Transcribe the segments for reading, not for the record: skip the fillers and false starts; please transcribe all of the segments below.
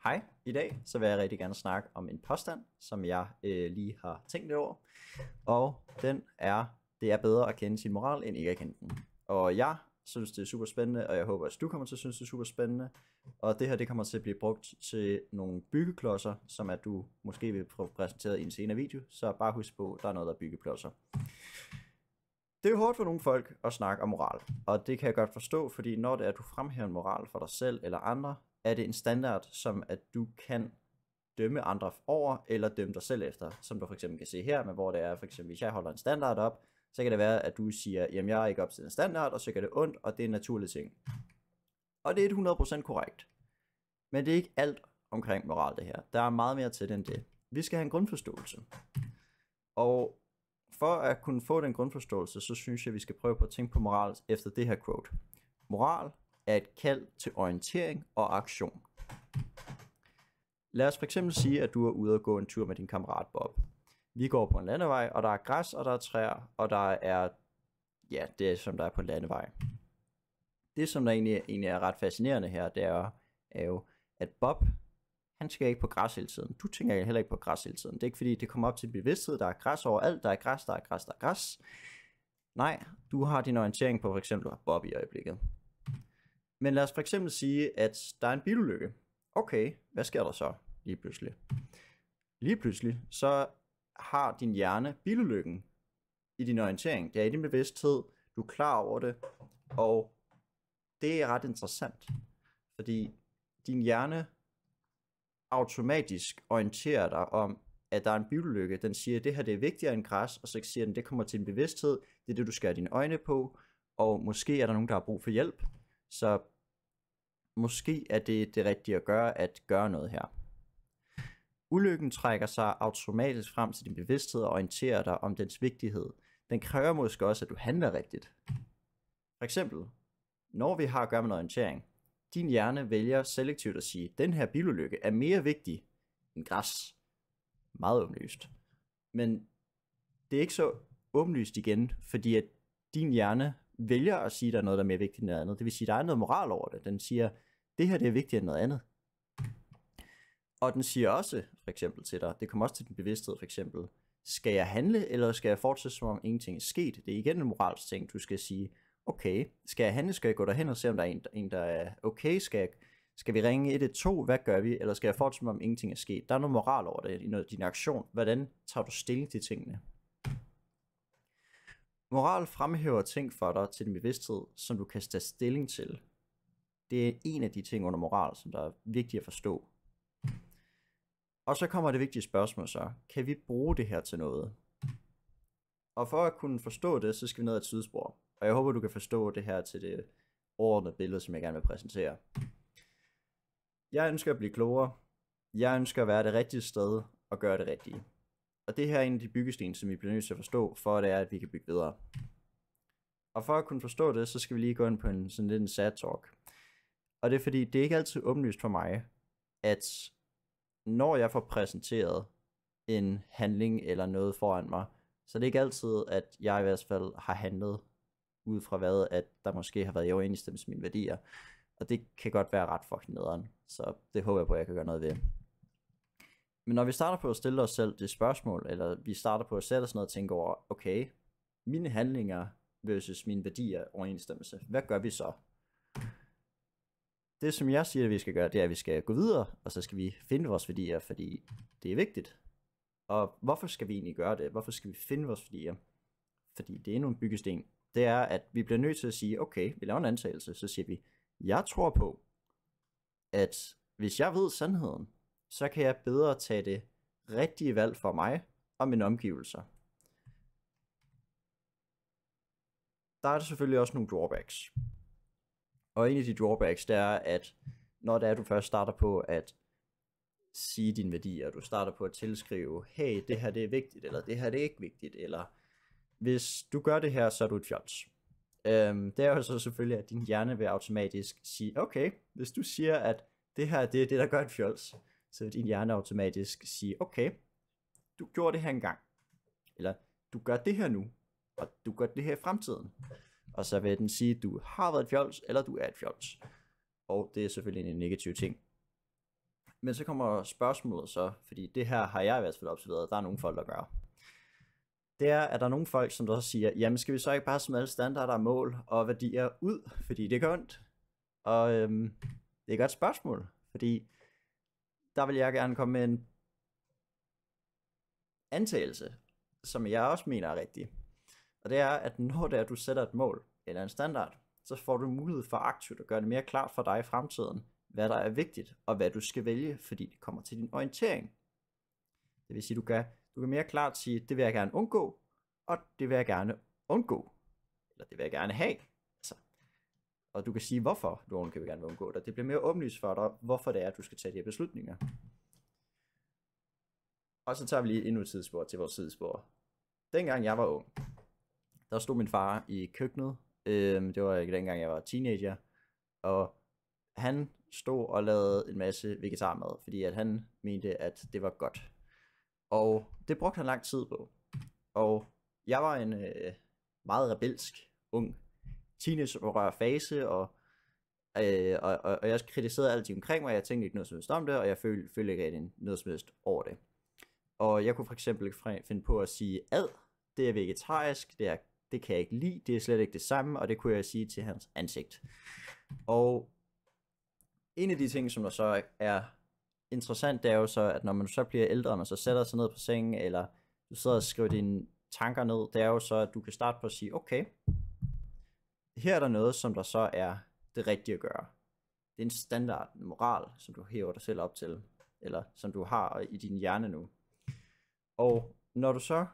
Hej, i dag så vil jeg rigtig gerne snakke om en påstand, som jeg lige har tænkt lidt over. Og den er, det er bedre at kende sin moral, end ikke at kende den. Og jeg synes, det er super spændende, og jeg håber, at du kommer til at synes, det er super spændende. Og det her, det kommer til at blive brugt til nogle byggeklodser, som at du måske vil få præsenteret i en senere video. Så bare husk på, at der er noget, der er byggeklodser. Det er jo hårdt for nogle folk at snakke om moral, og det kan jeg godt forstå, fordi når det er, at du fremhæver en moral for dig selv eller andre, er det en standard, som at du kan dømme andre over, eller dømme dig selv efter, som du for eksempel kan se her, men hvor det er, for eksempel hvis jeg holder en standard op, så kan det være, at du siger, jamen jeg er ikke op til en standard, og så gør det ondt, og det er en naturlig ting. Og det er 100% korrekt. Men det er ikke alt omkring moral det her. Der er meget mere til det end det. Vi skal have en grundforståelse. Og for at kunne få den grundforståelse, så synes jeg, at vi skal prøve på at tænke på moral efter det her quote. Moral er et kald til orientering og aktion. Lad os for eksempel sige, at du er ude og gå en tur med din kammerat Bob. Vi går på en landevej, og der er græs, og der er træer, og der er, ja, det som der er på en landevej. Det som der egentlig er ret fascinerende her, det er jo, at Bob, han skal ikke på græs hele tiden. Du tænker heller ikke på græs hele tiden. Det er ikke fordi, det kommer op til bevidsthed, der er græs overalt, der er græs, der er græs, der er græs. Nej, du har din orientering på for eksempel Bob i øjeblikket. Men lad os for eksempel sige, at der er en bilulykke. Okay, hvad sker der så lige pludselig? Lige pludselig, så har din hjerne bilulykken i din orientering. Det er i din bevidsthed, du er klar over det, og det er ret interessant, fordi din hjerne automatisk orienterer dig om, at der er en bilulykke. Den siger, at det her det er vigtigere end græs, og så siger den, det kommer til din bevidsthed, det er det, du skal have dine øjne på, og måske er der nogen, der har brug for hjælp, så måske er det det rigtige at gøre noget her. Ulykken trækker sig automatisk frem til din bevidsthed og orienterer dig om dens vigtighed. Den kræver måske også, at du handler rigtigt. For eksempel, når vi har at gøre med en orientering, din hjerne vælger selektivt at sige, at den her bilulykke er mere vigtig end græs. Meget åbenlyst. Men det er ikke så åbenlyst igen, fordi at din hjerne vælger at sige, at der er noget, der er mere vigtigt end noget andet. Det vil sige, at der er noget moral over det. Den siger, det her det er vigtigere end noget andet. Og den siger også, for eksempel til dig, det kommer også til din bevidsthed, for eksempel, skal jeg handle, eller skal jeg fortsætte, som om ingenting er sket? Det er igen en moralsk ting, du skal sige, okay, skal jeg handle, skal jeg gå derhen og se, om der er en der er okay, skal vi ringe 112, hvad gør vi, eller skal jeg fortsætte, som om ingenting er sket? Der er noget moral over det, i din aktion. Hvordan tager du stilling til tingene? Moral fremhæver ting for dig til din bevidsthed, som du kan tage stilling til. Det er en af de ting under moral, som der er vigtigt at forstå. Og så kommer det vigtige spørgsmål så. Kan vi bruge det her til noget? Og for at kunne forstå det, så skal vi ned ad et sidespor. Og jeg håber, du kan forstå det her til det overordnede billede, som jeg gerne vil præsentere. Jeg ønsker at blive klogere. Jeg ønsker at være det rigtige sted og gøre det rigtige. Og det her er en af de byggesten, som vi bliver nødt til at forstå, for det er, at vi kan bygge videre. Og for at kunne forstå det, så skal vi lige gå ind på sådan lidt en sad talk. Og det er fordi, det er ikke altid åbenlyst for mig, at når jeg får præsenteret en handling eller noget foran mig, så det er ikke altid, at jeg i hvert fald har handlet ud fra hvad, at der måske har været i overensstemmelse med mine værdier. Og det kan godt være ret fucking nederen, så det håber jeg på, at jeg kan gøre noget ved. Men når vi starter på at stille os selv det spørgsmål, eller vi starter på at sætte os ned og tænke over, okay, mine handlinger versus mine værdier overensstemmelse, hvad gør vi så? Det som jeg siger, at vi skal gøre, det er, at vi skal gå videre, og så skal vi finde vores værdier, fordi det er vigtigt. Og hvorfor skal vi egentlig gøre det? Hvorfor skal vi finde vores værdier? Fordi det er nogle byggesten. Det er, at vi bliver nødt til at sige, okay, vi laver en antagelse, så siger vi, jeg tror på, at hvis jeg ved sandheden, så kan jeg bedre tage det rigtige valg for mig og mine omgivelser. Der er selvfølgelig også nogle drawbacks. Og en af de drawbacks, det er, at når det er, du først starter på at sige dine værdier, du starter på at tilskrive, hey, det her det er vigtigt, eller det her det er ikke vigtigt, eller hvis du gør det her, så er du et fjols. Det er jo så selvfølgelig, at din hjerne vil automatisk sige, okay, hvis du siger, at det her det er det, der gør et fjols, så vil din hjerne automatisk sige, okay, du gjorde det her engang, eller du gør det her nu, og du gør det her i fremtiden. Og så vil den sige, at du har været et fjols, eller du er et fjols. Og det er selvfølgelig en negativ ting. Men så kommer spørgsmålet så, fordi det her har jeg i hvert fald observeret, der er nogle folk, der gør. Det er, at der er nogle folk, som der så siger, jamen skal vi så ikke bare smide alle standarder, mål og værdier ud, fordi det gør ondt? Og det er et godt spørgsmål, fordi der vil jeg gerne komme med en antagelse, som jeg også mener er rigtig. Og det er, at når det er, at du sætter et mål eller en standard, så får du mulighed for aktivt at gøre det mere klart for dig i fremtiden, hvad der er vigtigt, og hvad du skal vælge, fordi det kommer til din orientering. Det vil sige, du kan mere klart sige, det vil jeg gerne undgå, og det vil jeg gerne undgå. Eller det vil jeg gerne have. Altså. Og du kan sige, hvorfor du gerne vil undgå det. Det bliver mere åbenlyst for dig, hvorfor det er, at du skal tage de her beslutninger. Og så tager vi lige endnu et tidsspor til vores sidespor. Dengang jeg var ung, der stod min far i køkkenet. Det var ikke dengang jeg var teenager. Og han stod og lavede en masse vegetarmad, fordi at han mente, at det var godt. Og det brugte han lang tid på. Og jeg var en meget rebelsk ung teenage fase, og jeg kritiserede alt omkring mig. Jeg tænkte ikke noget som helst om det, og jeg følte ikke noget som helst over det. Og jeg kunne for eksempel finde på at sige, det er vegetarisk, det kan jeg ikke lide, det er slet ikke det samme, og det kunne jeg sige til hans ansigt. Og en af de ting, som der så er interessant, det er jo så, at når man så bliver ældre, og man så sætter sig ned på sengen, eller du sidder og skriver dine tanker ned, det er jo så, at du kan starte på at sige, okay, her er der noget, som der så er det rigtige at gøre. Det er en standard, en moral, som du hæver dig selv op til, eller som du har i din hjerne nu. Og når du så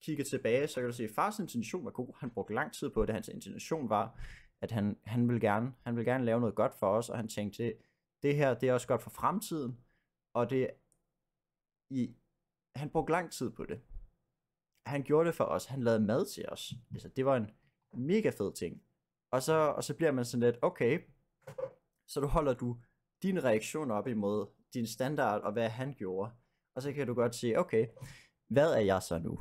kigger tilbage, så kan du se, at fars intention var god. Han brugte lang tid på det. Hans intention var, at han ville gerne lave noget godt for os, og han tænkte, det her, det er også godt for fremtiden, og han brugte lang tid på det. Han gjorde det for os. Han lavede mad til os. Altså, det var en mega fed ting. Og så bliver man sådan lidt, okay, så holder du din reaktion op imod din standard, og hvad han gjorde. Og så kan du godt sige, okay, hvad er jeg så nu?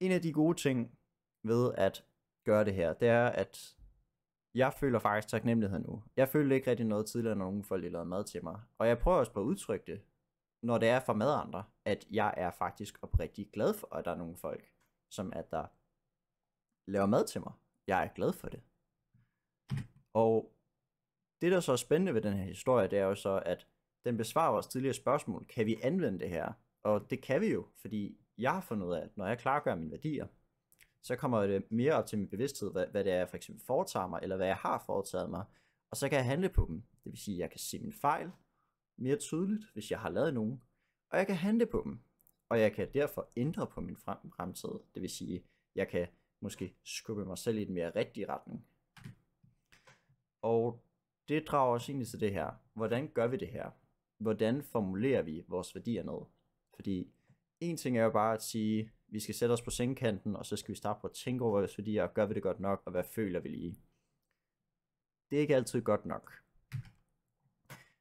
En af de gode ting ved at gøre det her, det er, at jeg føler faktisk taknemmelighed nu. Jeg følte ikke rigtig noget tidligere, når nogen folk lavede mad til mig. Og jeg prøver også på at udtrykke det, når det er for andre, at jeg er faktisk oprigtig glad for, at der er nogle folk, som at der laver mad til mig. Jeg er glad for det. Og det, der så er spændende ved den her historie, det er jo så, at den besvarer vores tidligere spørgsmål. Kan vi anvende det her? Og det kan vi jo, fordi jeg har fundet ud af, at når jeg klargør mine værdier, så kommer det mere op til min bevidsthed, hvad det er, jeg for eksempel foretager mig, eller hvad jeg har foretaget mig, og så kan jeg handle på dem. Det vil sige, at jeg kan se mine fejl mere tydeligt, hvis jeg har lavet nogen, og jeg kan handle på dem, og jeg kan derfor ændre på min fremtid. Det vil sige, at jeg kan måske skubbe mig selv i en mere rigtig retning. Og det drager os egentlig til det her. Hvordan gør vi det her? Hvordan formulerer vi vores værdier ned? Fordi en ting er jo bare at sige, vi skal sætte os på sengekanten, og så skal vi starte på at tænke over vores værdier, og gør vi det godt nok, og hvad føler vi lige? Det er ikke altid godt nok.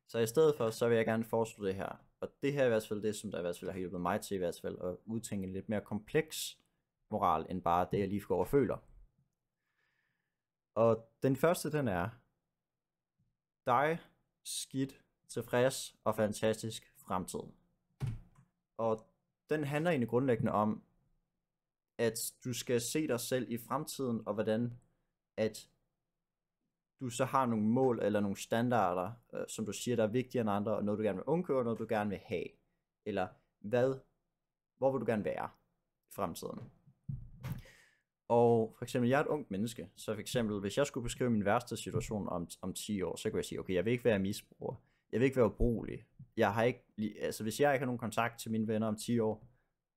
Så i stedet for, så vil jeg gerne foreslå det her. Og det her er i hvert fald det, som der i hvert fald har hjulpet mig til i hvert fald, at udtænke en lidt mere kompleks moral, end bare det, jeg lige går og føler. Og den første, den er, dig, skidt, tilfreds og fantastisk fremtid. Og den handler egentlig grundlæggende om, at du skal se dig selv i fremtiden, og hvordan at du så har nogle mål eller nogle standarder, som du siger, der er vigtigere end andre, og noget du gerne vil undgå, og noget du gerne vil have. Eller hvor vil du gerne være i fremtiden? Og for eksempel, jeg er et ungt menneske, så for eksempel, hvis jeg skulle beskrive min værste situation om 10 år, så kunne jeg sige, okay, jeg vil ikke være misbruger, jeg vil ikke være ubrugelig, jeg har ikke, altså hvis jeg ikke har nogen kontakt til mine venner om 10 år,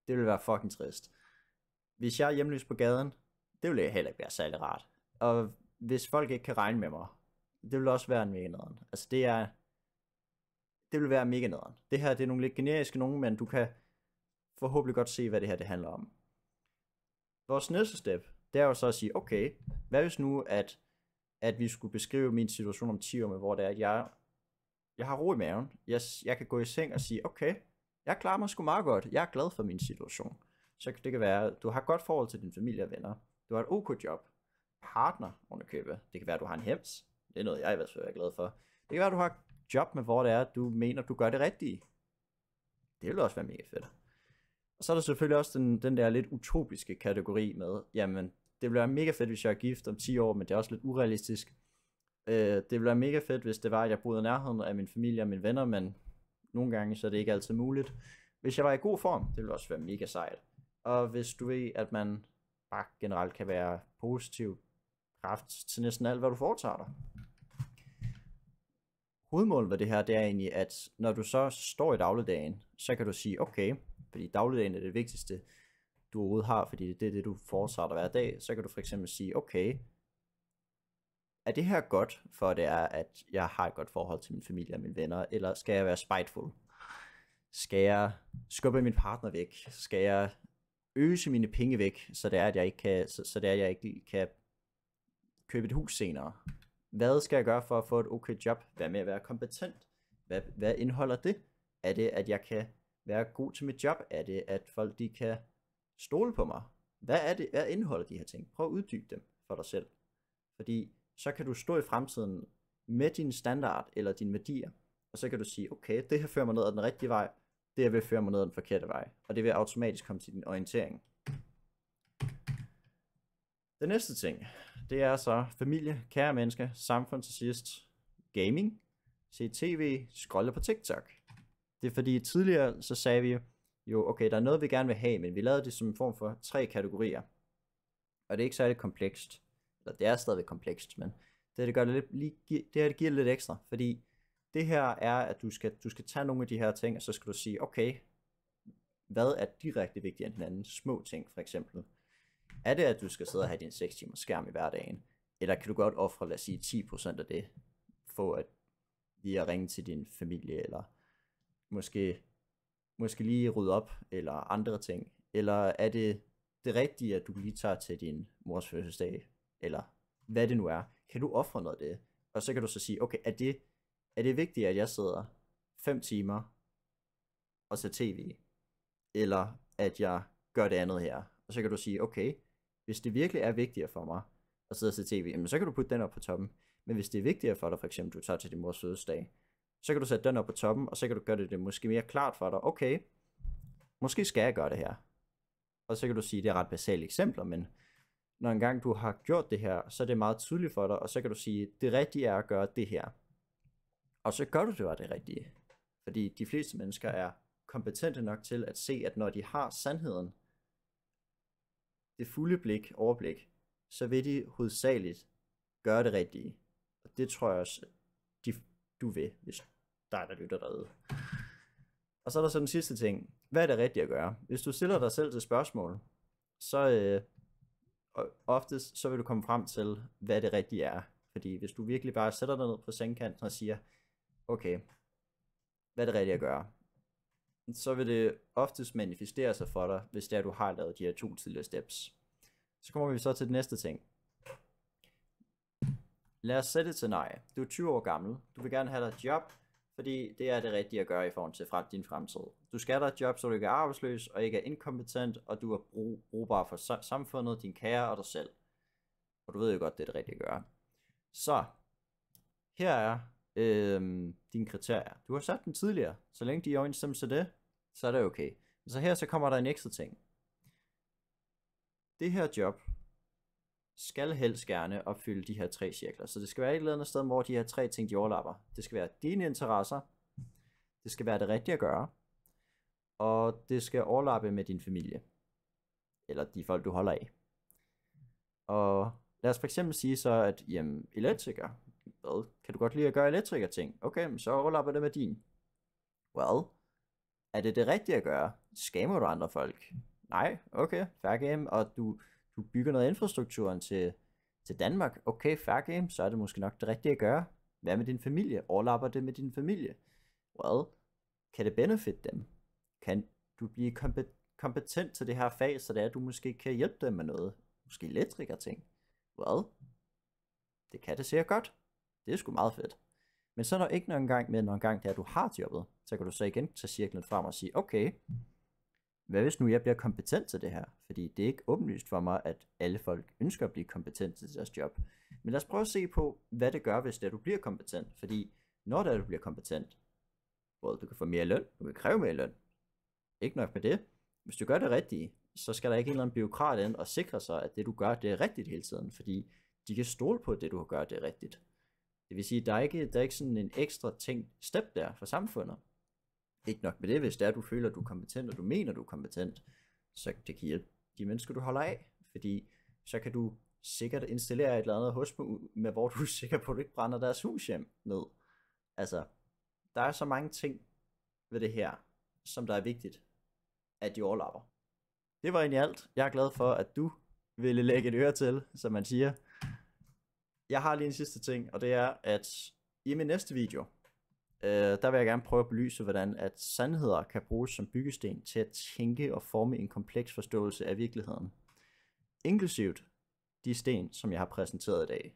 det ville være fucking trist. Hvis jeg er hjemløs på gaden, det ville heller ikke være særlig rart. Og hvis folk ikke kan regne med mig, det vil også være en mega nederen. Altså det vil være mega nederen. Det her, det er nogle lidt generiske nogen, men du kan forhåbentlig godt se, hvad det her det handler om. Vores næste step, det er jo så at sige, okay, hvad hvis nu, at vi skulle beskrive min situation om 10 år, med hvor det er, at jeg har ro i maven. Jeg kan gå i seng og sige, okay, jeg klarer mig sgu meget godt. Jeg er glad for min situation. Så det kan være, at du har et godt forhold til din familie og venner. Du har et OK job. Partner, underkøbe. Det kan være, at du har en hems. Det er noget, jeg i hvert fald er glad for. kan være, at du har et job med, hvor det er, at du mener, du gør det rigtige. Det vil også være mega fedt. Og så er der selvfølgelig også den der lidt utopiske kategori med, jamen, det ville være mega fedt, hvis jeg er gift om 10 år, men det er også lidt urealistisk. Det ville være mega fedt, hvis det var, at jeg boede i nærheden af min familie og mine venner, men nogle gange så er det ikke altid muligt. Hvis jeg var i god form, det ville også være mega sejt. Og hvis du ved, at man bare generelt kan være positiv kraft til næsten alt, hvad du foretager dig. Hovedmålet ved det her, det er egentlig, at når du så står i dagligdagen, så kan du sige, okay, fordi dagligdagen er det vigtigste, du overhovedet har, fordi det er det, du foretager dig hver dag, så kan du for eksempel sige, okay, er det her godt, for det er, at jeg har et godt forhold til min familie og mine venner, eller skal jeg være spiteful? Skal jeg skubbe min partner væk? Skal jeg øse mine penge væk, så det er, at jeg ikke kan købe et hus senere? Hvad skal jeg gøre for at få et okay job? Hvad med at være kompetent? Hvad indeholder det? Er det, at jeg kan være god til mit job? Er det, at folk de kan stole på mig? Hvad er det? Hvad indeholder de her ting? Prøv at uddybe dem for dig selv. Fordi så kan du stå i fremtiden med din standard eller dine værdier, og så kan du sige, okay, det her fører mig ned ad den rigtige vej, det her vil føre mig ned ad den forkerte vej, og det vil automatisk komme til din orientering. Den næste ting, det er så familie, kære mennesker, samfund til sidst, gaming, se tv, scrolle på TikTok. Det er fordi tidligere så sagde vi jo, okay, der er noget vi gerne vil have, men vi lavede det som en form for 3 kategorier. Og det er ikke særlig komplekst. Eller det er stadigvæk komplekst, men det gør det lidt, det giver lidt ekstra, fordi det her er, at du skal tage nogle af de her ting, og så skal du sige, okay, hvad er direkte vigtigere end hinanden? Små ting, for eksempel. Er det, at du skal sidde og have din 6 timer skærm i hverdagen? Eller kan du godt ofre, lad os sige, 10% af det, for at lige at ringe til din familie, eller måske lige rydde op, eller andre ting? Eller er det rigtige, at du lige tager til din mors fødselsdag, eller hvad det nu er? Kan du ofre noget af det? Og så kan du så sige, okay, er det vigtigt, at jeg sidder 5 timer og ser tv, eller at jeg gør det andet her? Og så kan du sige, okay, hvis det virkelig er vigtigere for mig at sidde og se tv, så kan du putte den op på toppen. Men hvis det er vigtigere for dig, for eksempel, du tager til din mors fødselsdag, så kan du sætte den op på toppen, og så kan du gøre det måske mere klart for dig, okay, måske skal jeg gøre det her. Og så kan du sige, det er ret basale eksempler, men når engang du har gjort det her, så er det meget tydeligt for dig, og så kan du sige, det rigtige er at gøre det her. Og så gør du det rigtige. Fordi de fleste mennesker er kompetente nok til at se, at når de har sandheden, det fulde overblik, så vil de hovedsageligt gøre det rigtige. Og det tror jeg også, du vil, hvis dig, der lytter derude. Og så er der så den sidste ting. Hvad er det rigtige at gøre? Hvis du stiller dig selv til spørgsmål, så oftest så vil du komme frem til, hvad det rigtige er. Fordi hvis du virkelig bare sætter dig ned på sengkanten og siger, okay, hvad er det rigtige at gøre? Så vil det oftest manifestere sig for dig, hvis det er, du har lavet de her 2 tidligere steps. Så kommer vi så til det næste ting. Lad os sætte et scenarie. Du er 20 år gammel. Du vil gerne have dig et job, fordi det er det rigtige at gøre i forhold til din fremtid. Du skal have dig et job, så du ikke er arbejdsløs og ikke er inkompetent, og du er brugbar for samfundet, din kære og dig selv. Og du ved jo godt, det er det rigtige at gøre. Så, her er dine kriterier. Du har sat dem tidligere, så længe de er i overensstemmelse til det, så er det okay. Så her så kommer der en ekstra ting. Det her job skal helst gerne opfylde de her 3 cirkler. Så det skal være et eller andet sted, hvor de her 3 ting de overlapper. Det skal være dine interesser, det skal være det rigtige at gøre, og det skal overlappe med din familie, eller de folk du holder af. Og lad os for eksempel sige så, at jamen, elektriker, hvad? Kan du godt lide at gøre elektriker ting? Okay, så overlapper det med din. Well, er det rigtige at gøre? Scammer du andre folk? Nej, okay, fair game. Og du bygger noget infrastrukturen til Danmark. Okay, fair game, så er det måske nok det rigtige at gøre. Hvad med din familie? Overlapper det med din familie? Well, kan det benefit dem? Kan du blive kompetent til det her fag, så det er, at du måske kan hjælpe dem med noget? Måske elektriker ting? Well, det kan det sikkert godt. Det er sgu meget fedt. Men så når ikke nogen gang med, når engang det er, du har jobbet, så kan du så igen tage cirklen frem og sige, okay, hvad hvis nu jeg bliver kompetent til det her? Fordi det er ikke åbenlyst for mig, at alle folk ønsker at blive kompetent til deres job. Men lad os prøve at se på, hvad det gør, hvis det er, du bliver kompetent. Fordi når det er, du bliver kompetent, både du kan få mere løn, du kan kræve mere løn. Ikke nok med det. Hvis du gør det rigtige, så skal der ikke en eller anden bureaukrat ind og sikre sig, at det du gør, det er rigtigt hele tiden, fordi de kan stole på, at det du gør, det er rigtigt. Det vil sige, der er ikke sådan en ekstra ting step der for samfundet. Ikke nok med det, hvis det er, du føler, at du er kompetent, og du mener, du er kompetent, så det kan hjælpe de mennesker, du holder af, fordi så kan du sikkert installere et eller andet hos dem, med hvor du er sikker på, at du ikke brænder deres hus hjem ned. Altså, der er så mange ting ved det her, som der er vigtigt, at de overlapper. Det var egentlig alt. Jeg er glad for, at du ville lægge et øre til, som man siger. Jeg har lige en sidste ting, og det er, at i min næste video, der vil jeg gerne prøve at belyse, hvordan at sandheder kan bruges som byggesten til at tænke og forme en kompleks forståelse af virkeligheden. Inklusivt de sten, som jeg har præsenteret i dag.